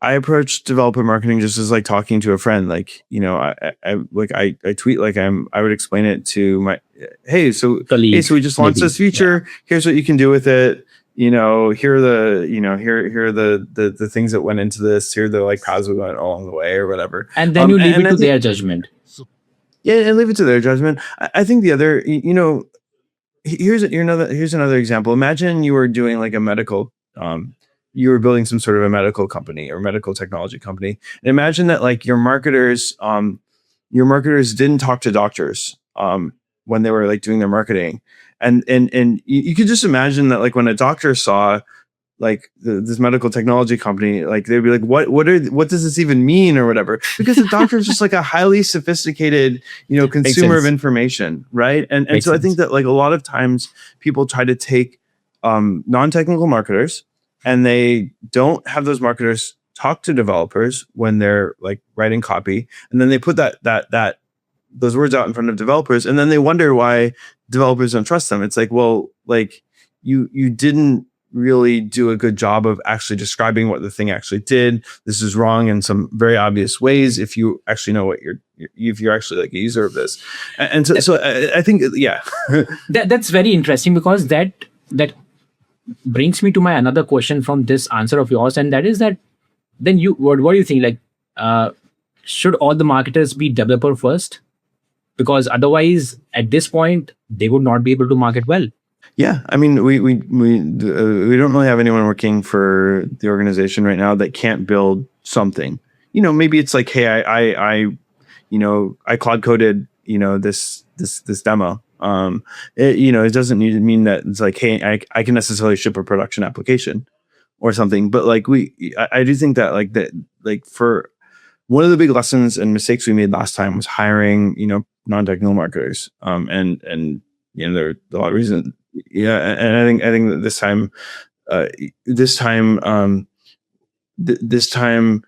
I approach developer marketing just as like talking to a friend. Like, I tweet like I would explain it to my, hey, so we just launched this feature. Yeah. Here's what you can do with it. Here are the things that went into this. Here are the like paths we went along the way or whatever. And then you leave it to their judgment. Yeah, and leave it to their judgment. I think the other, here's another example. Imagine you were doing like a medical, you were building some sort of a medical company or medical technology company. And imagine that like your marketers didn't talk to doctors when they were like doing their marketing. And you could just imagine that like when a doctor saw like this medical technology company, like they'd be like, what does this even mean or whatever? Because the doctor is just like a highly sophisticated, consumer of information, right? And so I think that like a lot of times people try to take non-technical marketers, and they don't have those marketers talk to developers when they're like writing copy, and then they put those words out in front of developers, and then they wonder why developers don't trust them. It's like, well, like you didn't really do a good job of actually describing what the thing actually did. This is wrong in some very obvious ways if you actually know what if you're actually like a user of this. And so I think, yeah. That's very interesting, because that brings me to my another question from this answer of yours, and that is that then what do you think? Like, should all the marketers be developer first? Because otherwise, at this point, they would not be able to market well. Yeah, I mean, we don't really have anyone working for the organization right now that can't build something. Maybe it's like, hey, I cloud coded, this demo. It doesn't need to mean that it's like, hey, I can necessarily ship a production application or something. But like I do think that like for one of the big lessons and mistakes we made last time was hiring, non-technical marketers. And there are a lot of reasons. Yeah. And I think that this time,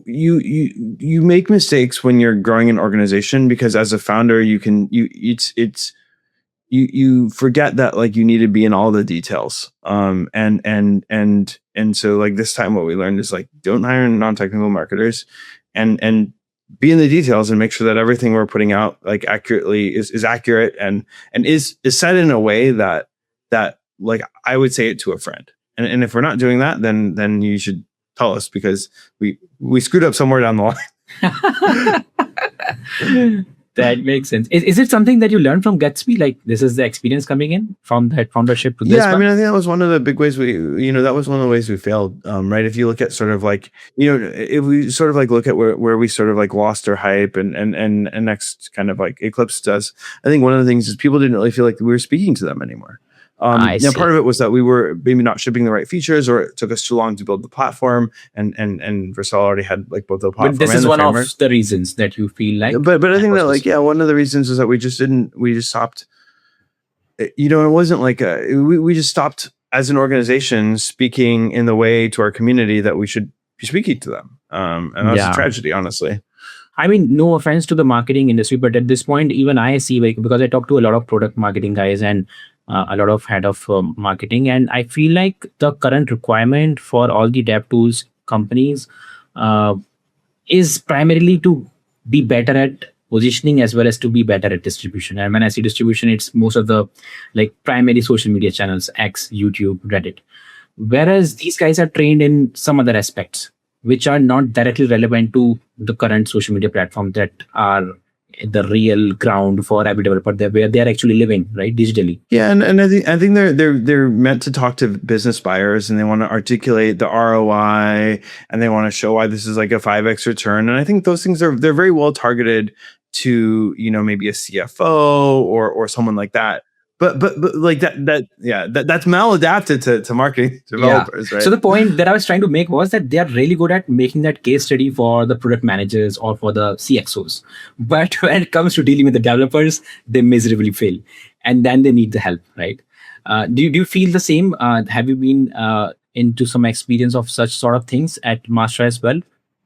you make mistakes when you're growing an organization, because as a founder, you forget that like you need to be in all the details. And so like this time what we learned is like, don't hire non-technical marketers, and be in the details and make sure that everything we're putting out like accurately is accurate and is said in a way that like I would say it to a friend. And if we're not doing that, then you should tell us, because we screwed up somewhere down the line. That makes sense. Is it something that you learned from Gatsby? Like this is the experience coming in from that foundership to this? Yeah, I mean, I think that was one of the big ways that was one of the ways we failed. Right. If you look at sort of like, if we sort of like look at where we sort of like lost our hype and next kind of like eclipsed us, I think one of the things is people didn't really feel like we were speaking to them anymore. I Now, part see. of it was that we were maybe not shipping the right features, or it took us too long to build the platform, and Vercel already had like both the But platform this and is the one framework. of the reasons that you feel like But I that think was that, like, missing. yeah, one of the reasons is that we just stopped. It wasn't like we just stopped as an organization speaking in the way to our community that we should be speaking to them. And that's a Yeah. tragedy, honestly. I mean, no offense to the marketing industry, but at this point, even I see, like, because I talk to a lot of product marketing guys and a lot of head of marketing, and I feel like the current requirement for all the dev tools companies uh, is primarily to be better at positioning as well as to be better at distribution. And when I say distribution, it's most of the like primary social media channels, X, YouTube, Reddit. Whereas these guys are trained in some other aspects which are not directly relevant to the current social media platform that are the real ground for every developer there, where they are actually living right digitally. Yeah, and I think they're meant to talk to business buyers, and they want to articulate the ROI, and they want to show why this is like a 5x return. And I think those things they're very well targeted to, maybe a CFO or someone like that. But like that's maladapted to marketing Yeah. developers, So right? the point that I was trying to make was that they are really good at making that case study for the product managers or for the CXOs. But when it comes to dealing with the developers, they miserably fail. And then they need the help, right? Do you feel the same? Have you been into some experience of such sort of things at Mastra as well?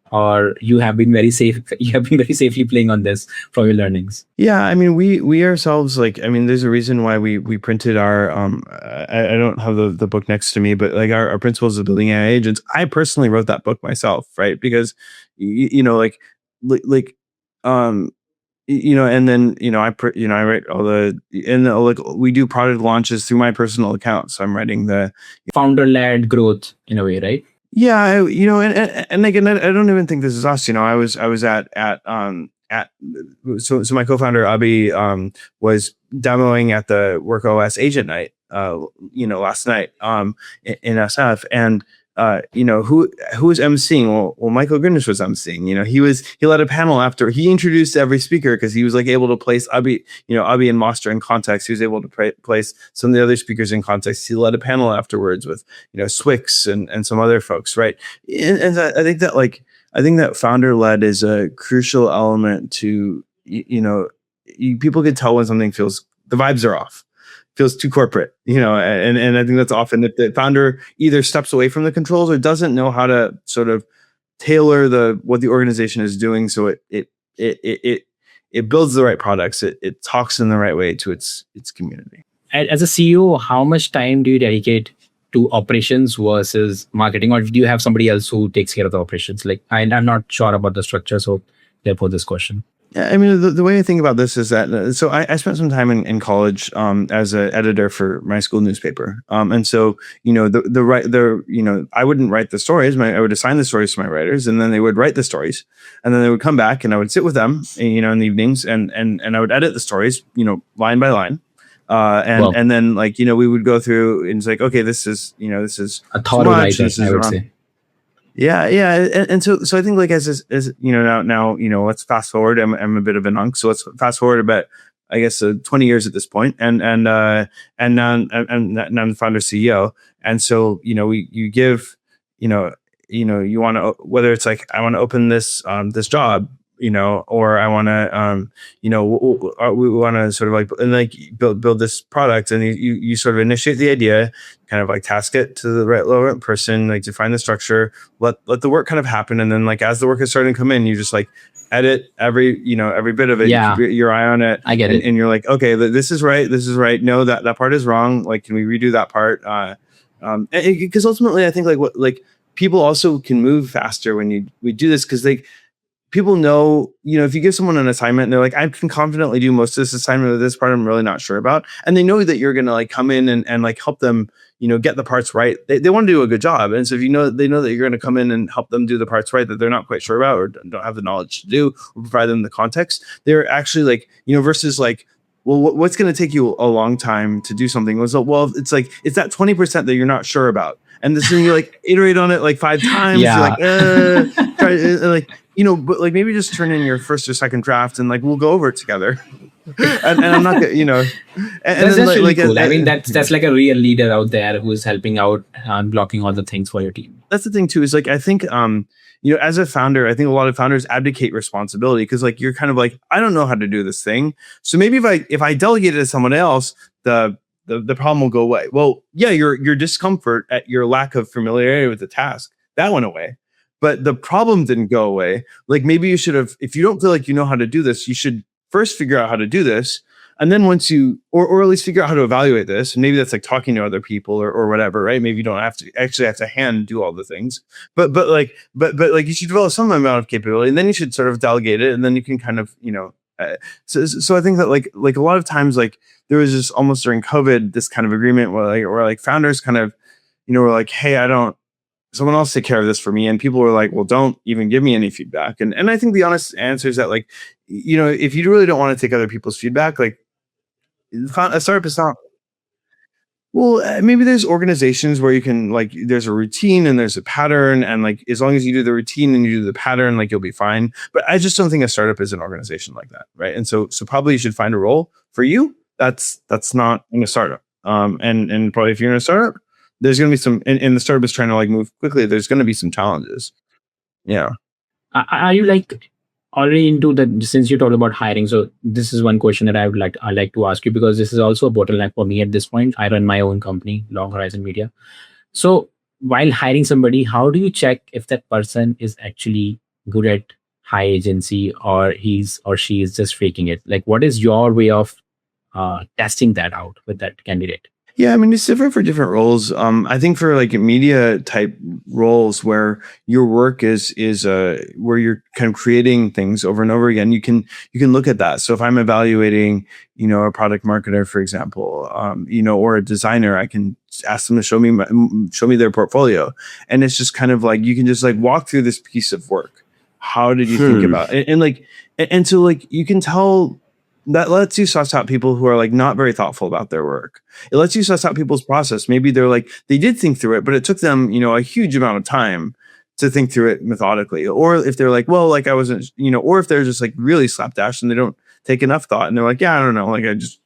Or you have been very safe, you have been very safely playing on this from your learnings? Yeah, I mean, we ourselves, like, I mean, there's a reason why we printed our I don't have the book next to me, but like our principles of building AI agents. I personally wrote that book myself, right? Because like um and then I write all the, and like we do product launches through my personal account, so I'm writing the. Founder-led growth in a way, right? Yeah, and again, I don't even think this is us. I was at so my co-founder Abhi was demoing at the Work OS Agent Night last night in SF, and who was emceeing? Well, Michael Goodness was emceeing. He led a panel after he introduced every speaker, because he was like able to place Abhi and Mastra in context. He was able to place some of the other speakers in context. He led a panel afterwards with Swix and some other folks, right? And I think that, like, I think that founder led is a crucial element to, people can tell when something the vibes are off, feels too corporate, and I think that's often that the founder either steps away from the controls or doesn't know how to sort of tailor what the organization is doing, so it builds the right products, it talks in the right way to its community. As a CEO, how much time do you dedicate to operations versus marketing, or do you have somebody else who takes care of the operations? Like, I'm not sure about the structure, so therefore this question. Yeah, I mean, the way I think about this is that, so I spent some time in college as an editor for my school newspaper, and so I wouldn't write the stories. I would assign the stories to my writers, and then they would write the stories, and then they would come back, and I would sit with them, in the evenings, and I would edit the stories, line by line, and then, like, we would go through, and it's like, okay, this is A too thorough much, writer, this is I would wrong. say. Yeah, and so I think, like, as now let's fast forward. I'm a bit of a nunk, so let's fast forward about, I guess, 20 years at this point, and now I'm the founder CEO, and so you give you want to, whether it's like, I want to open this job, or I want to we want to sort of like, and like build this product, and you sort of initiate the idea, kind of like task it to the relevant person, like define the structure, let the work kind of happen, and then, like, as the work is starting to come in, you just like edit every bit of it. Yeah. You keep your eye on it. I get it. And you're like, okay, this is right. No, that part is wrong. Like, can we redo that part? Because ultimately, I think, like people also can move faster when we do this, because people know, if you give someone an assignment and they're like, I can confidently do most of this assignment, with this part I'm really not sure about, and they know that you're going to, like, come in and like help them, get the parts right. They want to do a good job. And so if they know that you're going to come in and help them do the parts right that they're not quite sure about, or don't have the knowledge to do, or provide them the context, they're actually, like, versus like, well, what's going to take you a long time to do something? Well, it's like, it's that 20% that you're not sure about. and this thing you like iterate on it like 5 times. You're Yeah. like, try, like, but like maybe just turn in your first or second draft and like we'll go over it together. and I'm not gonna, and That's then really like cool. I mean, that's like a real leader out there who's helping out and blocking all the things for your team. that's the thing too, is like I think as a founder, I think a lot of founders abdicate responsibility because like you're kind of like, I don't know how to do this thing, so maybe if I delegate it to someone else, the problem will go away. Well, yeah, your discomfort at your lack of familiarity with the task, that went away, but the problem didn't go away. Like maybe you should have, if you don't feel like you know how to do this, you should first figure out how to do this. And then once you, or at least figure out how to evaluate this, and maybe that's like talking to other people or whatever, right? Maybe you don't have to actually have to hand do all the things, but like you should develop some amount of capability, and then you should sort of delegate it, and then you can kind of so I think that like a lot of times, like there was just almost during COVID this kind of agreement where like founders kind of were like, hey, I don't, someone else take care of this for me, and people were like, well, don't even give me any feedback. And I think the honest answer is that like if you really don't want to take other people's feedback, like a startup is not. Well, maybe there's organizations where you can like, there's a routine and there's a pattern, and like as long as you do the routine and you do the pattern, like you'll be fine. But I just don't think a startup is an organization like that, right? And so probably you should find a role for you that's not in a startup. And probably if you're in a startup, there's going to be some, and the startup is trying to like move quickly, there's going to be some challenges. Yeah. Are you like already into the, since you talked about hiring, so this is one question that I like to ask you, because this is also a bottleneck for me at this point. I run my own company, Long Horizon Media. So while hiring somebody, how do you check if that person is actually good at high agency, or he's or she is just faking it? Like, what is your way of testing that out with that candidate? Yeah, I mean, it's different for different roles. I think for like media type roles where your work is where you're kind of creating things over and over again, you can look at that. So if I'm evaluating, a product marketer, for example, or a designer, I can ask them to show me their portfolio, and it's just kind of like you can just like walk through this piece of work. How did you think about it? And so like you can tell. That lets you suss out people who are like not very thoughtful about their work. It lets you suss out people's process. Maybe they're like, they did think through it, but it took them, a huge amount of time to think through it methodically. Or if they're like, well, like I wasn't, or if they're just like really slapdash and they don't take enough thought and they're like, yeah, I don't know. Like I just,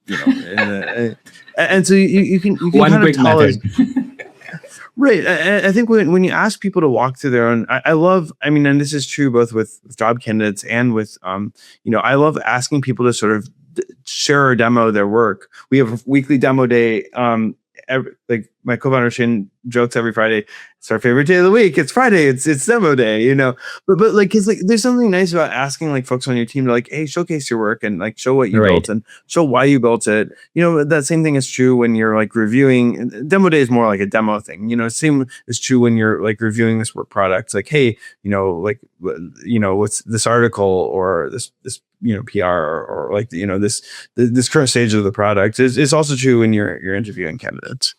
and so you can one kind quick of tell method. Right. I think when you ask people to walk through their own, I love, I mean, and this is true both with job candidates and with, I love asking people to sort of share or demo their work. We have a weekly demo day. Like my co-founder Shane jokes every Friday, it's our favorite day of the week. It's Friday. It's demo day, but like, cause like there's something nice about asking like folks on your team to like, hey, showcase your work and like show what you built and show why you built it. That same thing is true when you're like reviewing. Demo day is more like a demo thing. Same is true when you're like reviewing this work product. Like, hey, what's this article or this PR or like this current stage of the product is also true when you're interviewing candidates.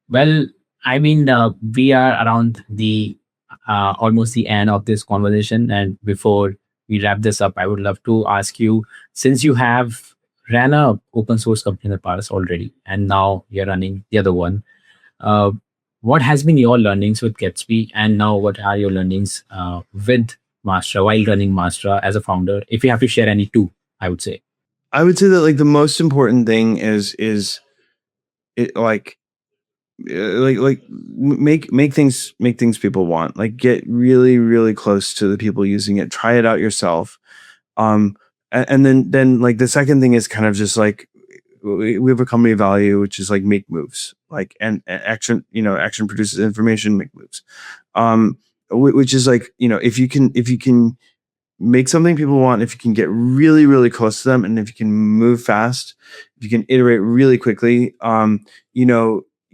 Well, I mean, we are around the almost the end of this conversation, and before we wrap this up, I would love to ask you, since you have ran a open source company in the past already, and now you're running the other one, what has been your learnings with Gatsby, and now what are your learnings with Mastra while running Mastra as a founder? If you have to share any two, I would say that like the most important thing is it like make things people want, like get really, really close to the people using it, try it out yourself. And then like the second thing is kind of just like, we have a company value, which is like make moves, like, and action, action produces information, make moves. Which is like, if you can make something people want, if you can get really, really close to them, and if you can move fast, if you can iterate really quickly,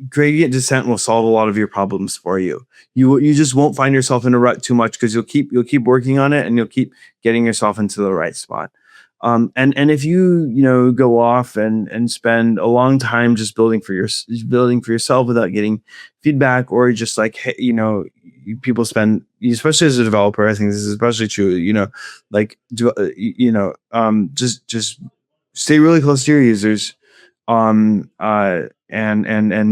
gradient descent will solve a lot of your problems for you. You just won't find yourself in a rut too much, because you'll keep working on it, and you'll keep getting yourself into the right spot. And if you go off and spend a long time just building for yourself without getting feedback, or just like, hey, people spend, especially as a developer, I think this is especially true, like just stay really close to your users. and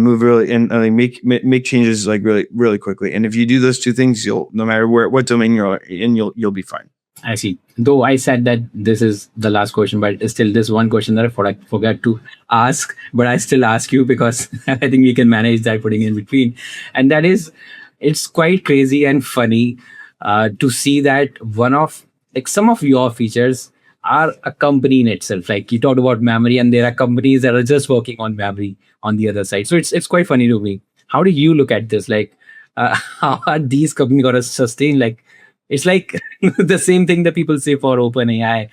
move really and make changes like really quickly. And if you do those two things, you'll, no matter what domain you're in, you'll be fine. I see. Though I said that this is the last question, but still this one question that I forgot to ask, but I still ask you because I think we can manage that putting in between. And that is, it's quite crazy and funny to see that one of like some of your features are a company in itself. Like you talked about memory, and there are companies that are just working on memory on the other side. So it's quite funny to me. How do you look at this? Like, how are these companies going to sustain? Like, it's like the same thing that people say for OpenAI.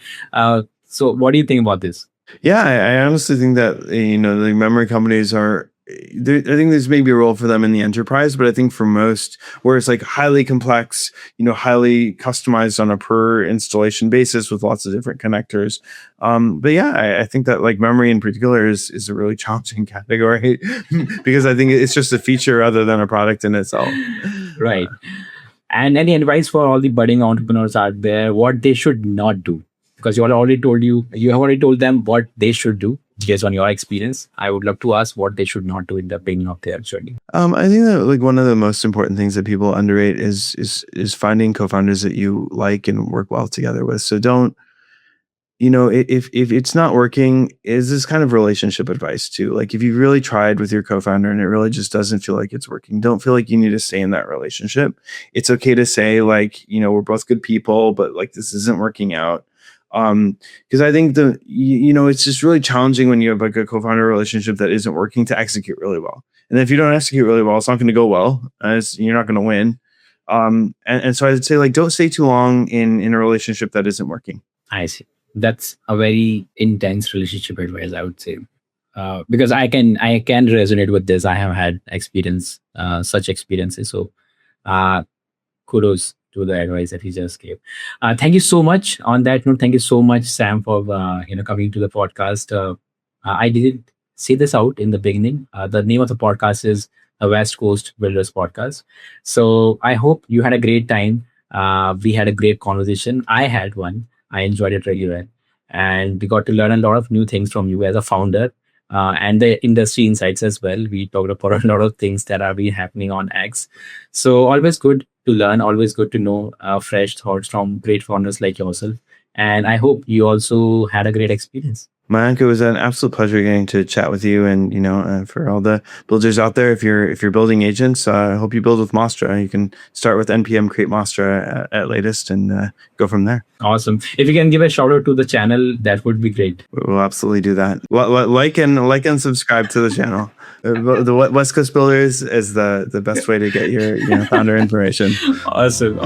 So what do you think about this? Yeah, I honestly think that, the memory companies are. I think there's maybe a role for them in the enterprise, but I think for most, where it's like highly complex, highly customized on a per installation basis with lots of different connectors. But yeah, I think that like memory in particular is a really challenging category because I think it's just a feature rather than a product in itself. Right. And any advice for all the budding entrepreneurs out there, what they should not do? Because you have already told them what they should do based on your experience. I would love to ask what they should not do in the beginning of their journey. I think that like one of the most important things that people underrate is finding co-founders that you like and work well together with. So don't, if it's not working, is this kind of relationship advice too? Like if you really tried with your co-founder and it really just doesn't feel like it's working, don't feel like you need to stay in that relationship. It's okay to say like, we're both good people, but like this isn't working out. Because I think it's just really challenging when you have like a co-founder relationship that isn't working to execute really well. And if you don't execute really well, it's not going to go well. You're not going to win. And so I'd say like, don't stay too long in a relationship that isn't working. I see. That's a very intense relationship advice, I would say, because I can resonate with this. I have had such experiences. So, kudos to the advice that he just gave. Thank you so much. On that note, thank you so much, Sam, for coming to the podcast. I didn't say this out in the beginning. The name of the podcast is the West Coast Builders Podcast. So I hope you had a great time. We had a great conversation. I had one. I enjoyed it really well, and we got to learn a lot of new things from you as a founder. And the industry insights as well. We talked about a lot of things that are been happening on X. So always good to learn, always good to know fresh thoughts from great founders like yourself. And I hope you also had a great experience. Mayank, it was an absolute pleasure getting to chat with you. And for all the builders out there, if you're building agents, I hope you build with Mastra. You can start with npm create Mastra at latest and go from there. Awesome. If you can give a shout out to the channel, that would be great. We'll absolutely do that. Like and subscribe to the channel. The West Coast Builders is the best way to get your founder information. Awesome.